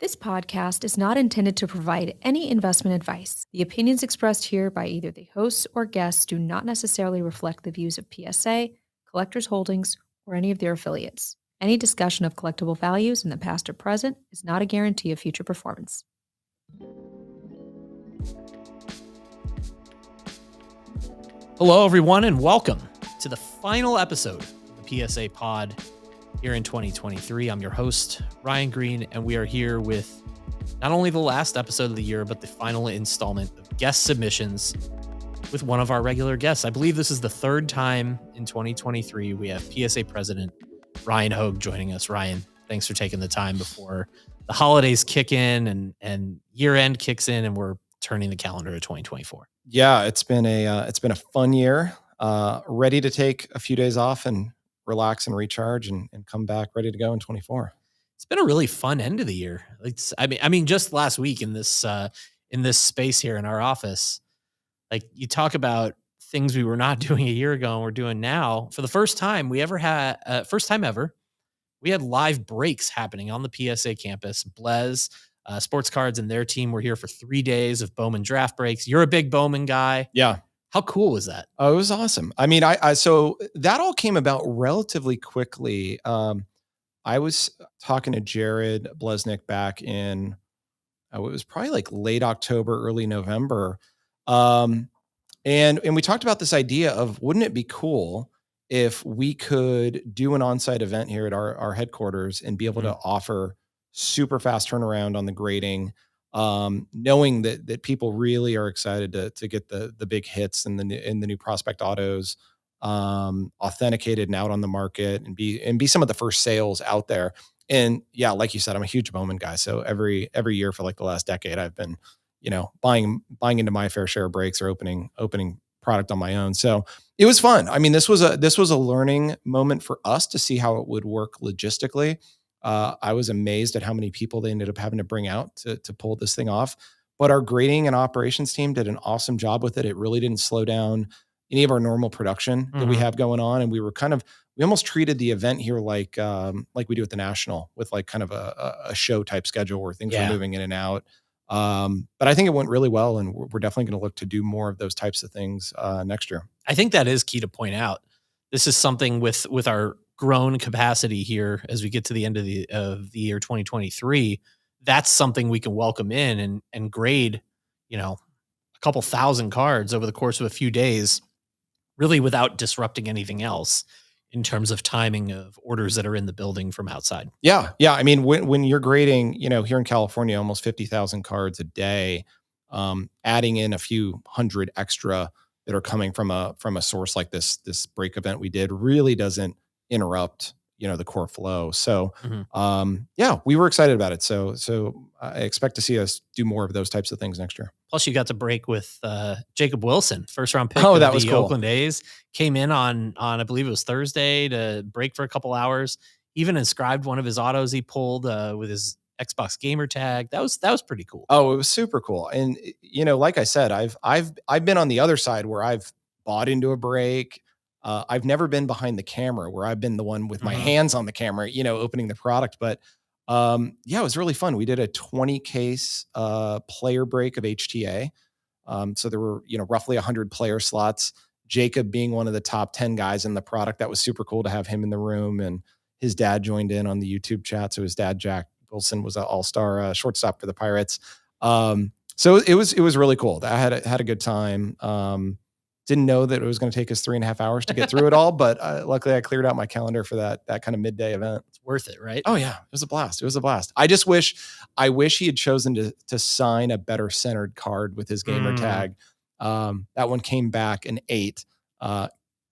This podcast is not intended to provide any investment advice. The opinions expressed here by either the hosts or guests do not necessarily reflect the views of PSA, Collectors Holdings, or any of their affiliates. Any discussion of collectible values in the past or present is not a guarantee of future performance. Hello, everyone, and welcome to the final episode of the PSA Pod here in 2023. I'm your host, Ryan Green, and we are here with not only the last episode of the year, but the final installment of guest submissions with one of our regular guests. I believe this is the third time in 2023 we have PSA President Ryan Hoge joining us. Ryan, thanks for taking the time before the holidays kick in and year end kicks in, and we're turning the calendar to 2024. Yeah, it's been a fun year. Ready to take a few days off and relax and recharge and come back ready to go in 24. It's been a really fun end of the year. I mean, just last week in this space here in our office, like you talk about things we were not doing a year ago and we're doing now. For the first time we ever had, we had live breaks happening on the PSA campus. Blez, Sports Cards and their team were here for 3 days of Bowman draft breaks. You're a big Bowman guy. Yeah. How cool was that? Oh, it was awesome. I mean, so that all came about relatively quickly. I was talking to Jared Blesnick back in, it was probably like late October, early November. And we talked about this idea of, wouldn't it be cool if we could do an on-site event here at our headquarters and be able to offer super fast turnaround on the grading, knowing that people really are excited to get the big hits and the new prospect autos authenticated and out on the market and be some of the first sales out there. And yeah, like you said, I'm a huge Bowman guy. So every year for like the last decade, I've been, buying into my fair share of breaks or opening product on my own. So it was fun. I mean, this was a learning moment for us to see how it would work logistically. I was amazed at how many people they ended up having to bring out to pull this thing off. But our grading and operations team did an awesome job with it. It really didn't slow down any of our normal production that we have going on. And we almost treated the event here like we do at the National, with like kind of a show type schedule where things are moving in and out. But I think it went really well, and we're definitely going to look to do more of those types of things next year. I think that is key to point out. This is something with our grown capacity here as we get to the end of the year 2023. That's something we can welcome in and grade, a couple thousand cards over the course of a few days, really without disrupting anything else in terms of timing of orders that are in the building from outside. Yeah. I mean, when you're grading, here in California, almost 50,000 cards a day, adding in a few hundred extra that are coming from a source like this break event we did really doesn't interrupt, the core flow. So, we were excited about it. So I expect to see us do more of those types of things next year. Plus you got to break with Jacob Wilson, first round pick. That was cool. Oakland A's, came in on, I believe it was Thursday, to break for a couple hours, even inscribed one of his autos he pulled with his Xbox gamer tag. That was pretty cool. Oh, it was super cool. And, like I said, I've been on the other side where I've bought into a break. I've never been behind the camera where I've been the one with my hands on the camera, opening the product. But it was really fun. We did a 20 case player break of HTA. So there were, roughly 100 player slots. Jacob being one of the top 10 guys in the product. That was super cool to have him in the room, and his dad joined in on the YouTube chat. So his dad, Jack Wilson, was an all-star shortstop for the Pirates. So it was really cool. I had a good time. Didn't know that it was going to take us 3.5 hours to get through it all, but luckily I cleared out my calendar for that kind of midday event. It's worth it, right? Oh yeah, it was a blast. I wish he had chosen to sign a better centered card with his gamer tag. That one came back an 8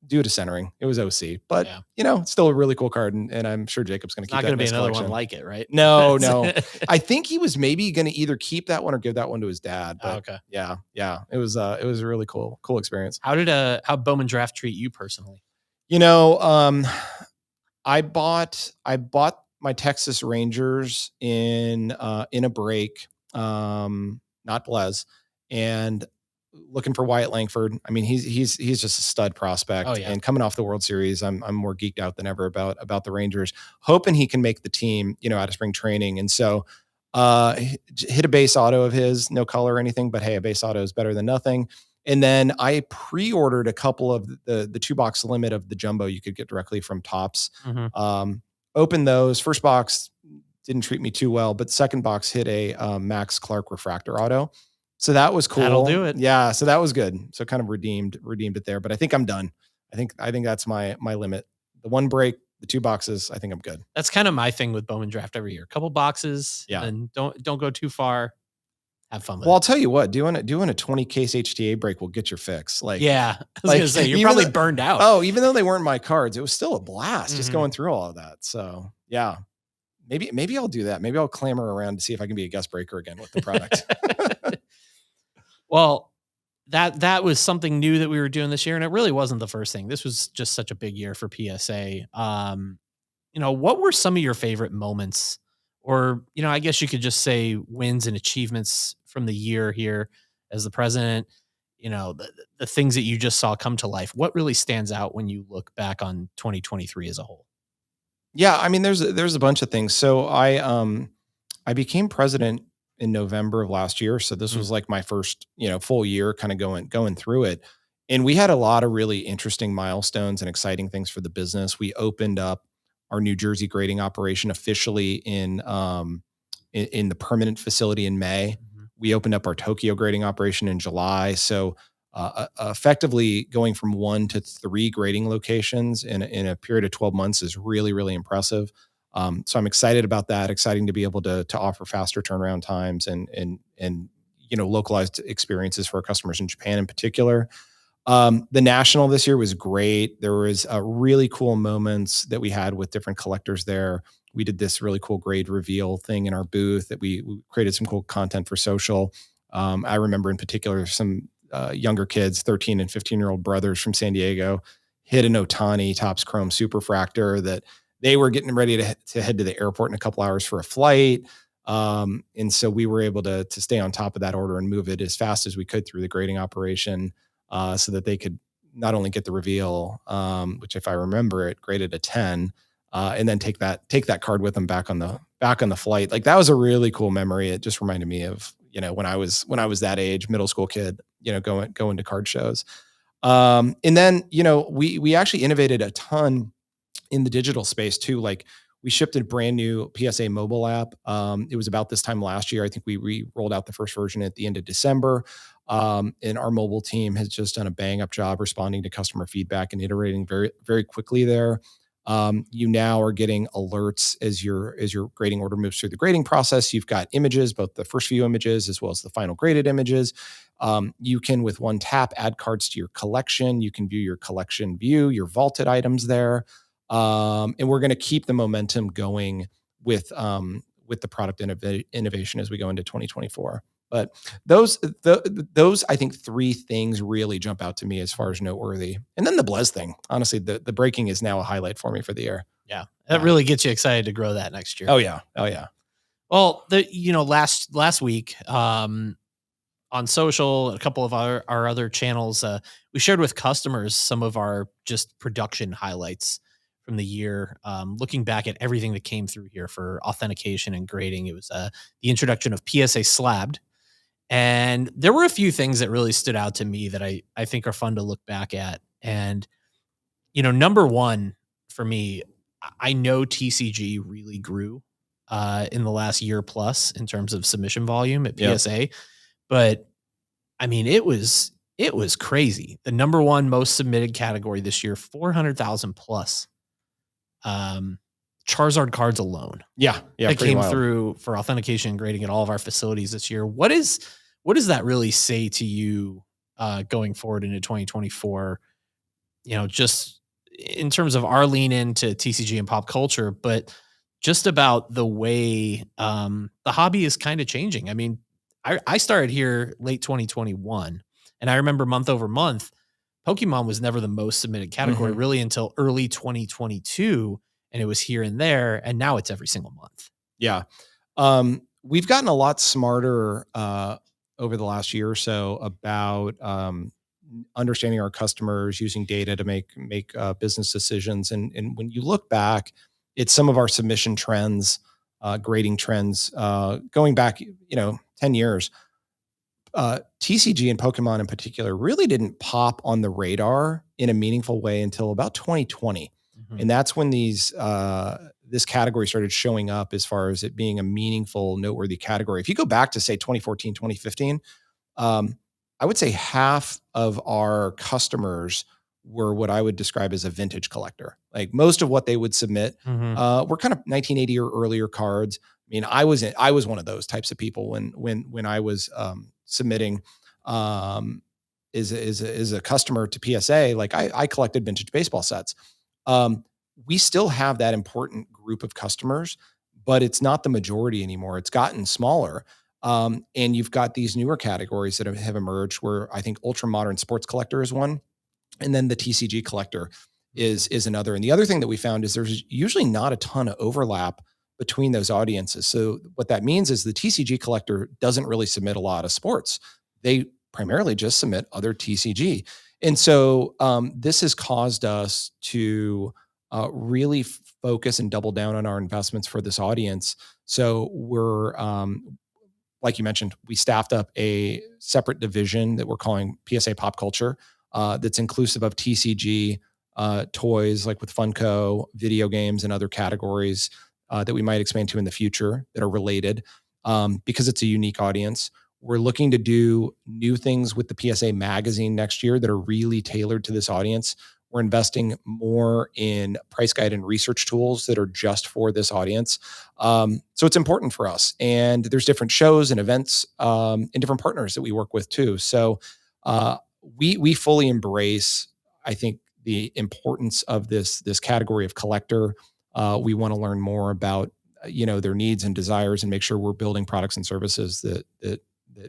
due to centering. It was OC, but it's still a really cool card, and I'm sure Jacob's going to keep that. Not going to be another collection. one like it, right? No. I think he was maybe going to either keep that one or give that one to his dad. But okay. Yeah. It was a really cool experience. How Bowman Draft treat you personally? I bought my Texas Rangers in a break, not Blez, and looking for Wyatt Langford. I mean, he's just a stud prospect. Oh, yeah. And coming off the World Series, I'm more geeked out than ever about the Rangers, hoping he can make the team, out of spring training. And so Hit a base auto of his, no color or anything, but hey, a base auto is better than nothing. And then I pre-ordered a couple of the 2-box limit of the jumbo you could get directly from Tops. Opened those. First box didn't treat me too well, but second box hit a Max Clark refractor auto. So that was cool. That'll do it. Yeah. So that was good. So kind of redeemed it there, but I think I'm done. I think that's my limit. The one break, the 2 boxes, I think I'm good. That's kind of my thing with Bowman Draft every year. A couple boxes, Yeah. and don't go too far. Have fun with Well, it. I'll tell you what, doing a 20 case HTA break will get your fix. Like, yeah, I was gonna say you're probably burned out. Oh, even though they weren't my cards, it was still a blast just going through all of that. So yeah, maybe I'll do that. Maybe I'll clamor around to see if I can be a guest breaker again with the product. Well, that was something new that we were doing this year, and it really wasn't the first thing. This was just such a big year for PSA. What were some of your favorite moments, or I guess you could just say wins and achievements from the year here as the president? The things that you just saw come to life. What really stands out when you look back on 2023 as a whole? Yeah, I mean, there's a bunch of things. So I became president in November of last year. So this was like my first, full year kind of going through it. And we had a lot of really interesting milestones and exciting things for the business. We opened up our New Jersey grading operation officially in the permanent facility in May. We opened up our Tokyo grading operation in July. So effectively going from 1 to 3 grading locations in a period of 12 months is really, really impressive. So I'm excited about that. Exciting to be able to offer faster turnaround times and localized experiences for our customers in Japan in particular. The national this year was great. There was really cool moments that we had with different collectors there. We did this really cool grade reveal thing in our booth that we created some cool content for social. I remember in particular some younger kids, 13 and 15-year-old brothers from San Diego, hit an Otani Topps Chrome Superfractor that they were getting ready to head to the airport in a couple hours for a flight. And so we were able to stay on top of that order and move it as fast as we could through the grading operation so that they could not only get the reveal, which if I remember it, graded a 10, and then take that card with them back on the flight. Like that was a really cool memory. It just reminded me of, when I was that age, middle school kid, going to card shows. And then, we actually innovated a ton in the digital space too. Like we shipped a brand new PSA mobile app. It was about this time last year. I think we rolled out the first version at the end of December. And our mobile team has just done a bang up job responding to customer feedback and iterating very, very quickly there. You now are getting alerts as your grading order moves through the grading process. You've got images, both the first few images as well as the final graded images. You can, with one tap, add cards to your collection. You can view your collection view, your vaulted items there. And we're going to keep the momentum going with the product innovation as we go into 2024. But those I think 3 things really jump out to me as far as noteworthy. And then the Blez thing, honestly, the breaking is now a highlight for me for the year. Yeah, that really gets you excited to grow that next year. Oh yeah. Well, last week on social, a couple of our other channels, we shared with customers some of our just production highlights from the year. Looking back at everything that came through here for authentication and grading, it was the introduction of PSA Slabbed. And there were a few things that really stood out to me that I think are fun to look back at. And, number one for me, I know TCG really grew in the last year plus in terms of submission volume at PSA. But I mean, it was crazy. The number one most submitted category this year, 400,000 plus. Charizard cards alone. Yeah. That came through for authentication and grading at all of our facilities this year. What does that really say to you going forward into 2024? Just in terms of our lean into TCG and pop culture, but just about the way the hobby is kind of changing. I mean, I started here late 2021, and I remember month over month, Pokemon was never the most submitted category really until early 2022. And it was here and there. And now it's every single month. Yeah. We've gotten a lot smarter over the last year or so about understanding our customers, using data to make business decisions. And when you look back, it's some of our submission trends grading trends going back, 10 years. TCG and Pokemon in particular really didn't pop on the radar in a meaningful way until about 2020. Mhm. And that's when this category started showing up as far as it being a meaningful, noteworthy category. If you go back to say 2014, 2015, I would say half of our customers were what I would describe as a vintage collector. Like most of what they would submit were kind of 1980 or earlier cards. I mean, I was one of those types of people when I was submitting is a customer to PSA. Like I collected vintage baseball sets. We still have that important group of customers, but it's not the majority anymore. It's gotten smaller. And you've got these newer categories that have emerged where I think ultra modern sports collector is one. And then the TCG collector is another. And the other thing that we found is there's usually not a ton of overlap between those audiences. So what that means is the TCG collector doesn't really submit a lot of sports. They primarily just submit other TCG. And so this has caused us to really focus and double down on our investments for this audience. So we're, like you mentioned, we staffed up a separate division that we're calling PSA Pop Culture that's inclusive of TCG, toys like with Funko, video games, and other categories that we might expand to in the future that are related because it's a unique audience. We're looking to do new things with the PSA magazine next year that are really tailored to this audience. We're investing more in price guide and research tools that are just for this audience. So it's important for us. And there's different shows and events and different partners that we work with too. So we fully embrace, I think, the importance of this category of collector. We want to learn more about their needs and desires and make sure we're building products and services that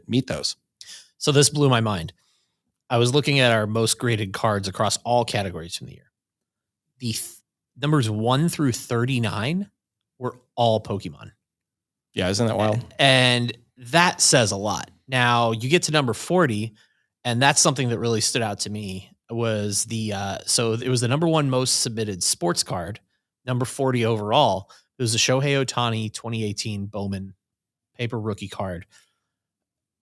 meet those. So this blew my mind. I was looking at our most graded cards across all categories from the year. The numbers 1 through 39 were all Pokemon. Yeah, isn't that wild? And that says a lot. Now you get to number 40, and that's something that really stood out to me was so it was the number 1 most submitted sports card, number 40 overall. It was the Shohei Ohtani 2018 Bowman paper rookie card.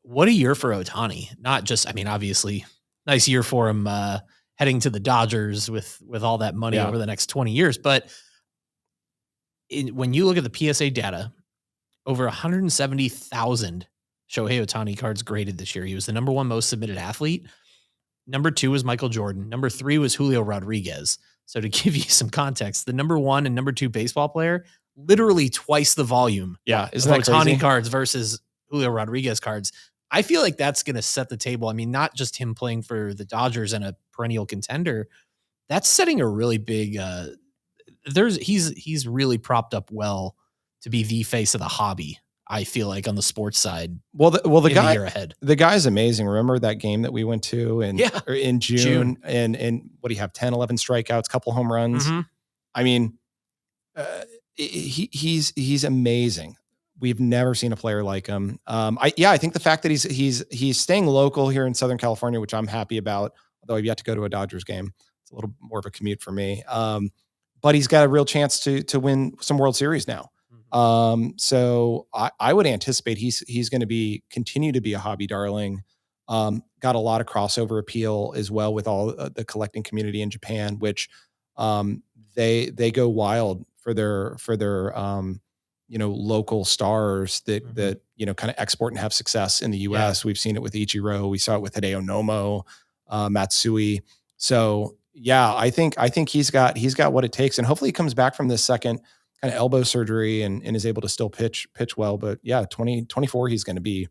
What a year for Ohtani. Not just, I mean, obviously nice year for him heading to the Dodgers with all that money over the next 20 years. But when you look at the PSA data, over 170,000 Shohei Ohtani cards graded this year. He was the number 1 most submitted athlete. Number 2 was Michael Jordan. Number 3 was Julio Rodriguez. So to give you some context, the number 1 and number 2 baseball player, literally twice the volume. Yeah, isn't of that Ohtani crazy? cards versus Julio Rodriguez cards. I feel like that's going to set the table. I mean, not just him playing for the Dodgers and a perennial contender. That's setting a really big. He's really propped up well to be the face of the hobby. I feel like on the sports side. Well, the guy year ahead. The guy's amazing. Remember that game that we went to in June and what do you have? 10, 11 strikeouts, couple home runs. Mm-hmm. I mean, he's amazing. We've never seen a player like him. I think the fact that he's staying local here in Southern California, which I'm happy about, although I've yet to go to a Dodgers game. It's a little more of a commute for me. But he's got a real chance to win some World Series now. So I would anticipate he's going to continue to be a hobby darling. Got a lot of crossover appeal as well with all the collecting community in Japan, which they go wild for their local stars that kind of export and have success in the US. We've seen it with Ichiro. We saw it with Hideo Nomo, Matsui. So yeah, I think he's got what it takes, and hopefully he comes back from this second kind of elbow surgery and is able to still pitch well. But yeah, 2024, he's going to be,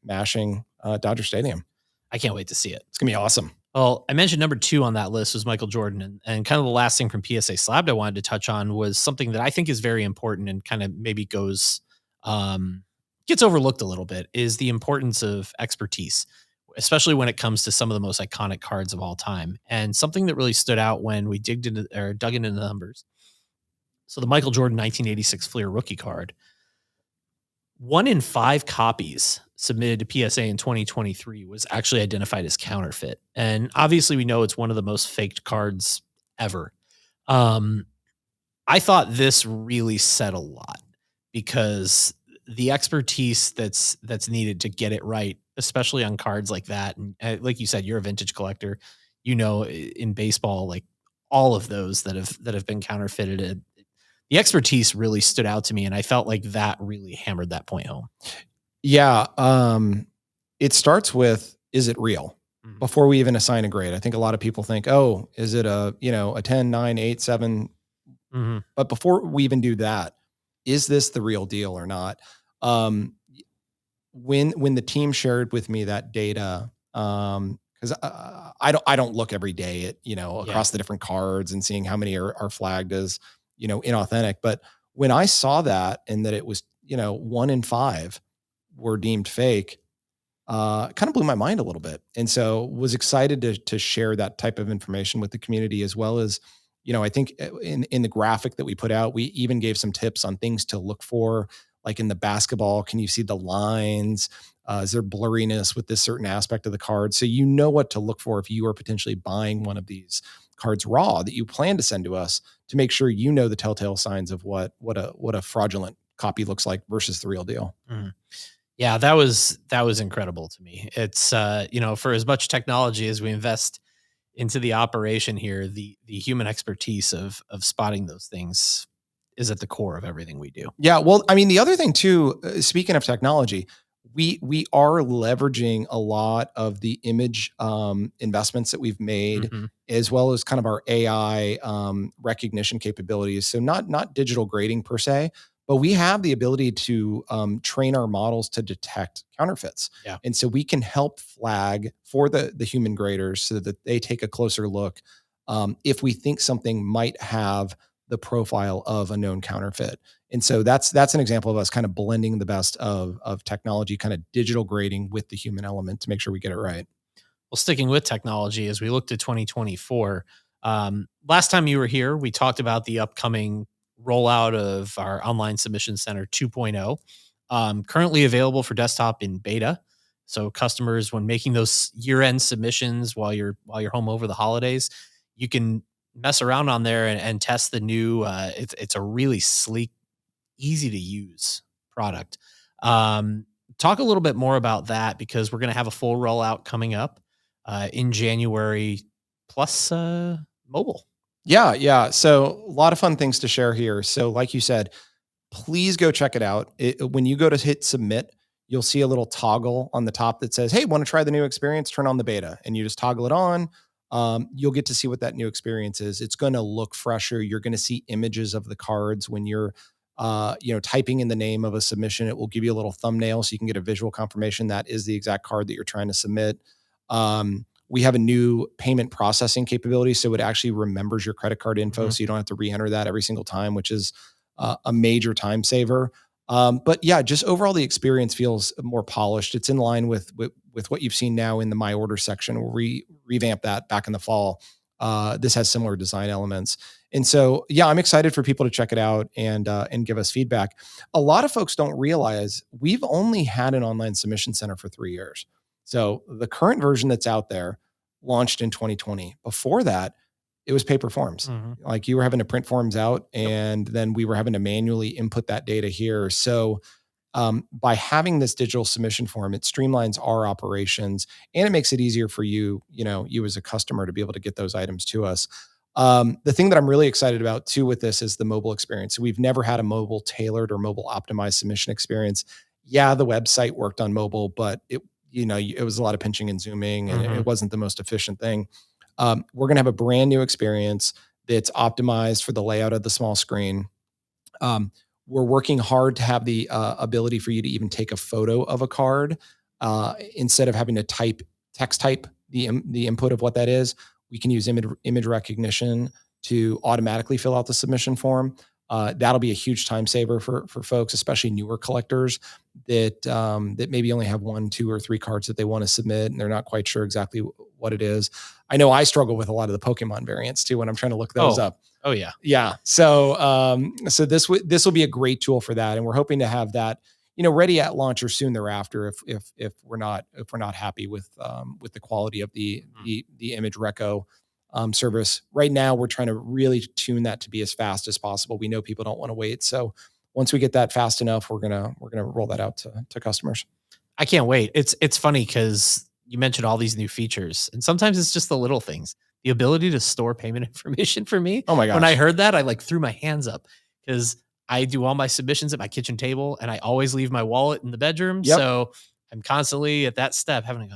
mashing Dodger Stadium. I can't wait to see it. It's gonna be awesome. Well, I mentioned number 2 on that list was Michael Jordan. And kind of the last thing from PSA Slabbed I wanted to touch on was something that I think is very important and kind of maybe gets overlooked a little bit, is the importance of expertise, especially when it comes to some of the most iconic cards of all time. And something that really stood out when we dug into the numbers. So the Michael Jordan 1986 Fleer rookie card, 1 in 5 copies submitted to PSA in 2023 was actually identified as counterfeit. And obviously we know it's one of the most faked cards ever. I thought this really said a lot because the expertise that's needed to get it right, especially on cards like that. And like you said, you're a vintage collector, in baseball, like all of those that have been counterfeited, the expertise really stood out to me. And I felt like that really hammered that point home. Yeah. It starts with, is it real? Mhm. Before we even assign a grade. I think a lot of people think, oh, is it a 10, 9, 8, 7? Mhm. But before we even do that, is this the real deal or not? When the team shared with me that data, because I don't look every day at Yeah. across the different cards and seeing how many are flagged as inauthentic. But when I saw that and that it was 1 in 5 were deemed fake, kind of blew my mind a little bit. And so was excited to share that type of information with the community, as well as, I think in the graphic that we put out, we even gave some tips on things to look for, like in the basketball. Can you see the lines? Is there blurriness with this certain aspect of the card? So you know what to look for if you are potentially buying one of these cards raw that you plan to send to us, to make sure you know the telltale signs of what a fraudulent copy looks like versus the real deal. Mhm. Yeah, that was incredible to me. It's for as much technology as we invest into the operation here, the human expertise of spotting those things is at the core of everything we do. Yeah, well, I mean, the other thing too, speaking of technology, we are leveraging a lot of the image investments that we've made, Mhm. as well as kind of our AI recognition capabilities. So not digital grading per se, but we have the ability to train our models to detect counterfeits. Yeah. And so we can help flag for the human graders so that they take a closer look if we think something might have the profile of a known counterfeit. And so that's an example of us kind of blending the best of technology, kind of digital grading with the human element to make sure we get it right. Well, sticking with technology, as we look to 2024, last time you were here, we talked about the upcoming rollout of our online submission center 2.0, currently available for desktop in beta. So customers, when making those year-end submissions while you're home over the holidays, you can mess around on there and test the new. It's a really sleek, easy to use product. Talk a little bit more about that, because we're going to have a full rollout coming up in January, plus mobile. Yeah. So a lot of fun things to share here. So like you said, please go check it out. When you go to hit submit, you'll see a little toggle on the top that says, hey, want to try the new experience? Turn on the beta. And you just toggle it on. You'll get to see what that new experience is. It's going to look fresher. You're going to see images of the cards when you're typing in the name of a submission. It will give you a little thumbnail so you can get a visual confirmation that is the exact card that you're trying to submit. We have a new payment processing capability, so it actually remembers your credit card info, Mhm. so you don't have to re-enter that every single time, which is a major time saver. But yeah, just overall the experience feels more polished. It's in line with what you've seen now in the My Order section. We'll revamp that back in the fall. This has similar design elements, and so yeah, I'm excited for people to check it out and give us feedback. A lot of folks don't realize we've only had an online submission center for 3 years. So the current version that's out there launched in 2020. Before that, it was paper forms. Mhm. Like you were having to print forms out, and then we were having to manually input that data here. So by having this digital submission form, it streamlines our operations and it makes it easier for you, you as a customer, to be able to get those items to us. The thing that I'm really excited about too with this is the mobile experience. So we've never had a mobile tailored or mobile optimized submission experience. Yeah, the website worked on mobile, but it was a lot of pinching and zooming, and Mhm. it wasn't the most efficient thing. We're going to have a brand new experience that's optimized for the layout of the small screen. We're working hard to have the ability for you to even take a photo of a card instead of having to text type the input of what that is. We can use image recognition to automatically fill out the submission form. That'll be a huge time saver for folks, especially newer collectors that maybe only have 1, 2, or 3 cards that they want to submit, and they're not quite sure exactly what it is. I know I struggle with a lot of the Pokemon variants too when I'm trying to look those up. Oh yeah. Yeah. So this will be a great tool for that, and we're hoping to have that ready at launch or soon thereafter if we're not happy with the quality of the image reco service. Right now, we're trying to really tune that to be as fast as possible. We know people don't want to wait, so once we get that fast enough, we're gonna roll that out to customers. I can't wait. It's funny because you mentioned all these new features, and sometimes it's just the little things. The ability to store payment information for me. Oh my gosh. When I heard that, I like threw my hands up because I do all my submissions at my kitchen table, and I always leave my wallet in the bedroom. Yep. So I'm constantly at that step having to go,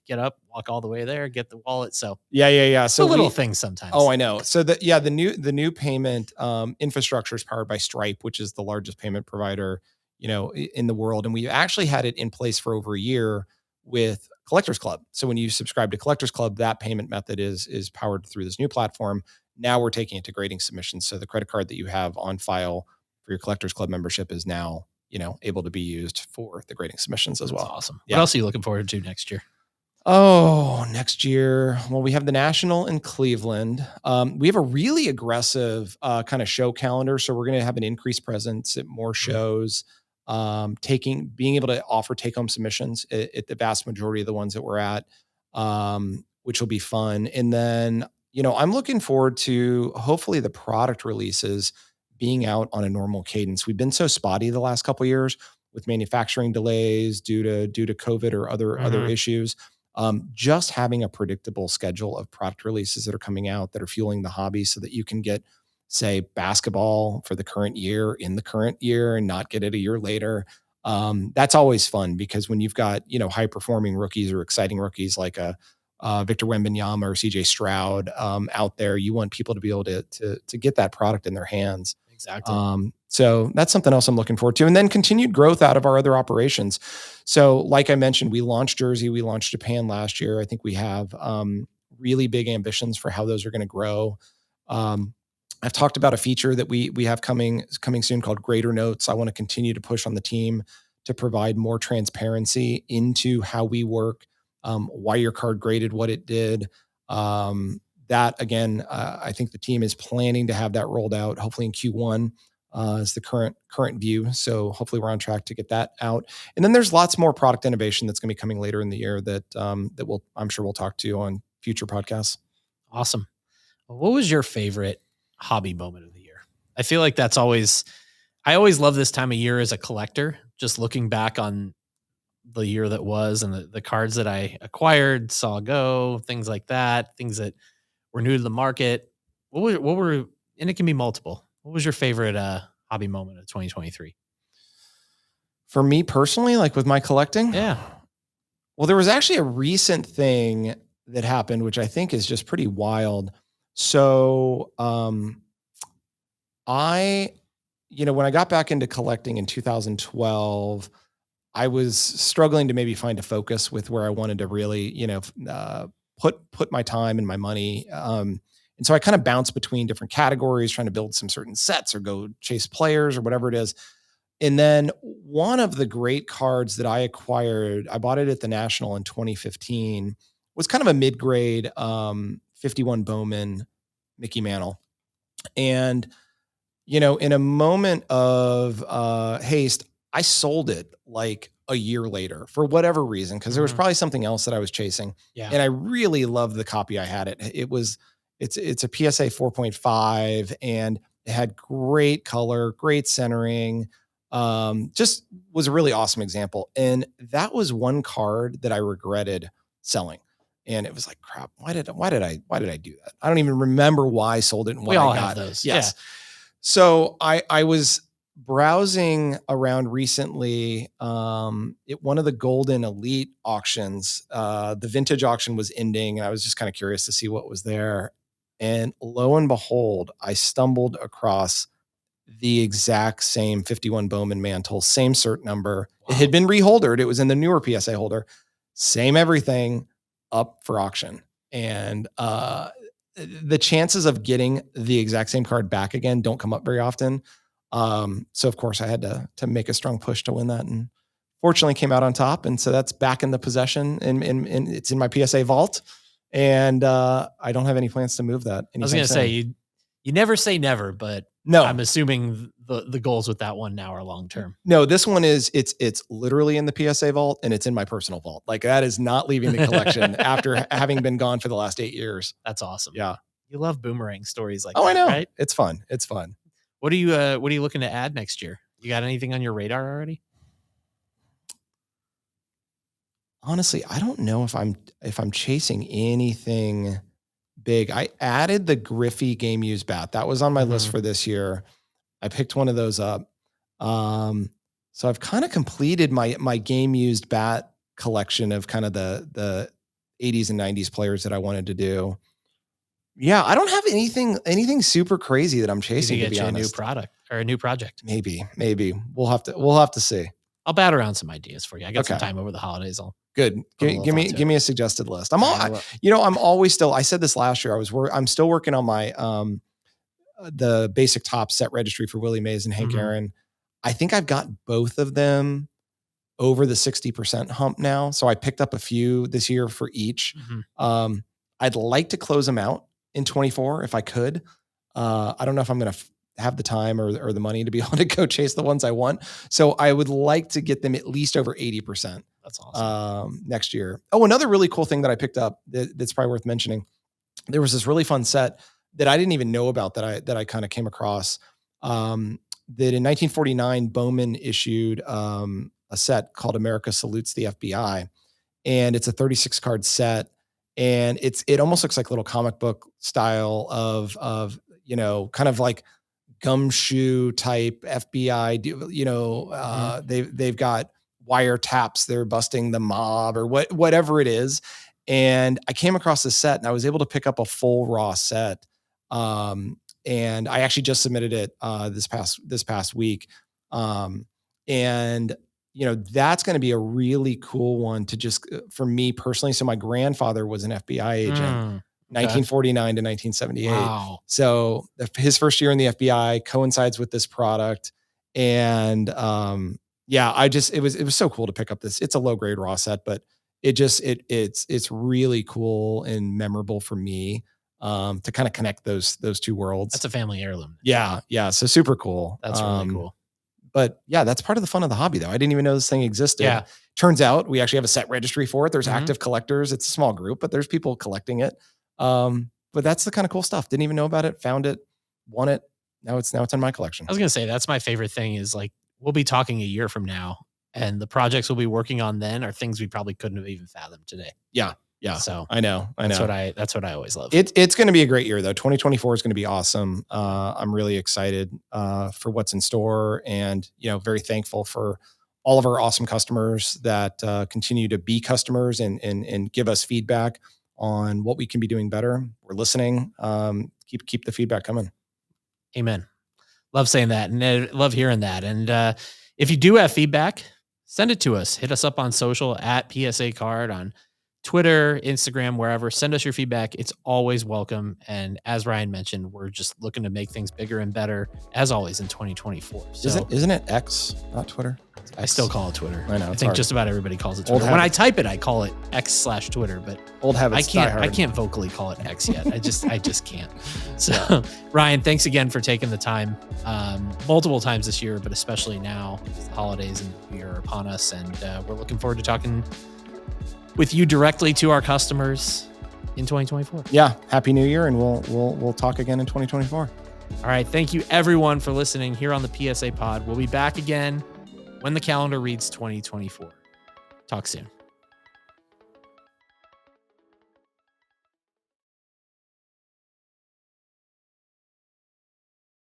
get up, walk all the way there, get the wallet. So yeah. So little things sometimes. Oh, I know. So the new payment infrastructure is powered by Stripe, which is the largest payment provider, in the world. And we actually had it in place for over a year with Collectors Club. So when you subscribe to Collectors Club, that payment method is powered through this new platform. Now we're taking it to grading submissions. So the credit card that you have on file for your Collectors Club membership is now, able to be used for the grading submissions as well. Awesome. Yeah. What else are you looking forward to next year? Oh, next year. Well, we have the National in Cleveland. We have a really aggressive kind of show calendar. So we're going to have an increased presence at more shows, being able to offer take-home submissions at the vast majority of the ones that we're at, which will be fun. And then, I'm looking forward to hopefully the product releases being out on a normal cadence. We've been so spotty the last couple of years with manufacturing delays due to COVID or other issues. Just having a predictable schedule of product releases that are coming out that are fueling the hobby so that you can get, say, basketball for the current year in the current year and not get it a year later. That's always fun because when you've got, high performing rookies or exciting rookies like Victor Wembanyama or CJ Stroud out there, you want people to be able to get that product in their hands. Exactly. So that's something else I'm looking forward to. And then continued growth out of our other operations. So like I mentioned, we launched Jersey, we launched Japan last year. I think we have really big ambitions for how those are going to grow. I've talked about a feature that we have coming soon called Grader Notes. I want to continue to push on the team to provide more transparency into how we work, why your card graded, what it did. That again, I think the team is planning to have that rolled out hopefully in Q1 is the current view. So hopefully we're on track to get that out. And then there's lots more product innovation that's going to be coming later in the year that I'm sure we'll talk to on future podcasts. Awesome. Well, what was your favorite hobby moment of the year? I feel like I always love this time of year as a collector, just looking back on the year that was and the cards that I acquired, saw go, things like that, things that were new to the market. What were, and it can be multiple. What was your favorite hobby moment of 2023? For me personally, like with my collecting? Yeah. Well, there was actually a recent thing that happened, which I think is just pretty wild. So, when I got back into collecting in 2012, I was struggling to maybe find a focus with where I wanted to really, put my time and my money. And so I kind of bounced between different categories, trying to build some certain sets or go chase players or whatever it is. And then one of the great cards that I acquired, I bought it at the National in 2015, was kind of a mid-grade 51 Bowman Mickey Mantle. And, in a moment of haste, I sold it like a year later for whatever reason, because there was probably something else that I was chasing. Yeah. And I really loved the copy I had. It's a PSA 4.5 and it had great color, great centering. Just was a really awesome example. And that was one card that I regretted selling. And it was like, crap, why did I do that? I don't even remember why I sold it and we what all I got. have those. Yes. Yeah. So I was browsing around recently at one of the Golden Elite auctions. The vintage auction was ending and I was just kind of curious to see what was there. And lo and behold, I stumbled across the exact same 51 Bowman mantle, same cert number. Wow. It had been reholdered. It was in the newer PSA holder, same everything, up for auction. And the chances of getting the exact same card back again don't come up very often. So of course I had to make a strong push to win that, and fortunately came out on top. And so that's back in the possession and it's in my PSA vault. And I don't have any plans to move that. I was going to say, you never say never, but no, I'm assuming the goals with that one now are long-term. No, this one is, it's literally in the PSA vault and it's in my personal vault. Like that is not leaving the collection after having been gone for the last 8 years. That's awesome. Yeah. You love boomerang stories like that, I know. Right? It's fun. It's fun. What are you looking to add next year? You got anything on your radar already? Honestly, I don't know if I'm chasing anything big. I added the Griffey game used bat. That was on my list for this year. I picked one of those up. So I've kind of completed my game used bat collection of kind of the 80s and 90s players that I wanted to do. Yeah, I don't have anything super crazy that I'm chasing. To be get you honest. a new product or a new project. Maybe we'll have to see. I'll bat around some ideas for you. I got some time over the holidays. Good. Give me a suggested list. I'm always still. I said this last year. I'm still working on my the basic top set registry for Willie Mays and Hank Aaron. I think I've got both of them over the 60% hump now. So I picked up a few this year for each. I'd like to close them out in 24 if I could. I don't know if I'm going to have the time or the money to be able to go chase the ones I want. So I would like to get them at least over 80%. That's awesome. Next year. Oh, another really cool thing that I picked up that's probably worth mentioning. There was this really fun set that I didn't even know about that I kind of came across. That in 1949, Bowman issued a set called America Salutes the FBI. And it's a 36 card set. And it almost looks like a little comic book style of kind of like gumshoe type FBI, they've got wiretaps, they're busting the mob or whatever it is. And I came across this set and I was able to pick up a full raw set. And I actually just submitted it this past week. And that's going to be a really cool one to just for me personally. So my grandfather was an FBI agent. 1949 to 1978. Wow. So his first year in the FBI coincides with this product. And it was so cool to pick up this. It's a low grade raw set, but it's really cool and memorable for me to kind of connect those two worlds. That's a family heirloom. Yeah. So super cool. That's really cool. But yeah, that's part of the fun of the hobby though. I didn't even know this thing existed. Yeah. Turns out we actually have a set registry for it. There's active collectors. It's a small group, but there's people collecting it. But that's the kind of cool stuff. Didn't even know about it, found it, won it. Now it's in my collection. I was going to say, that's my favorite thing is like, we'll be talking a year from now and the projects we'll be working on then are things we probably couldn't have even fathomed today. Yeah. So I know. That's what I always love. It's going to be a great year though. 2024 is going to be awesome. I'm really excited, for what's in store and, very thankful for all of our awesome customers that, continue to be customers and give us feedback on what we can be doing better. We're listening. Keep the feedback coming. Amen. Love saying that and love hearing that. And if you do have feedback, send it to us. Hit us up on social at PSA Card on Twitter, Instagram, wherever. Send us your feedback. It's always welcome. And as Ryan mentioned, we're just looking to make things bigger and better as always in 2024. So isn't it X, not Twitter? I still call it Twitter. I know. I think hard. Just about everybody calls it Twitter. When I type it, I call it X/Twitter, but old habits. I can't vocally call it X yet. I just can't. So Ryan, thanks again for taking the time, multiple times this year, but especially now, the holidays and New Year are upon us, and we're looking forward to talking with you directly to our customers in 2024. Yeah, Happy New Year, and we'll talk again in 2024. All right, thank you everyone for listening here on the PSA Pod. We'll be back again when the calendar reads 2024. Talk soon.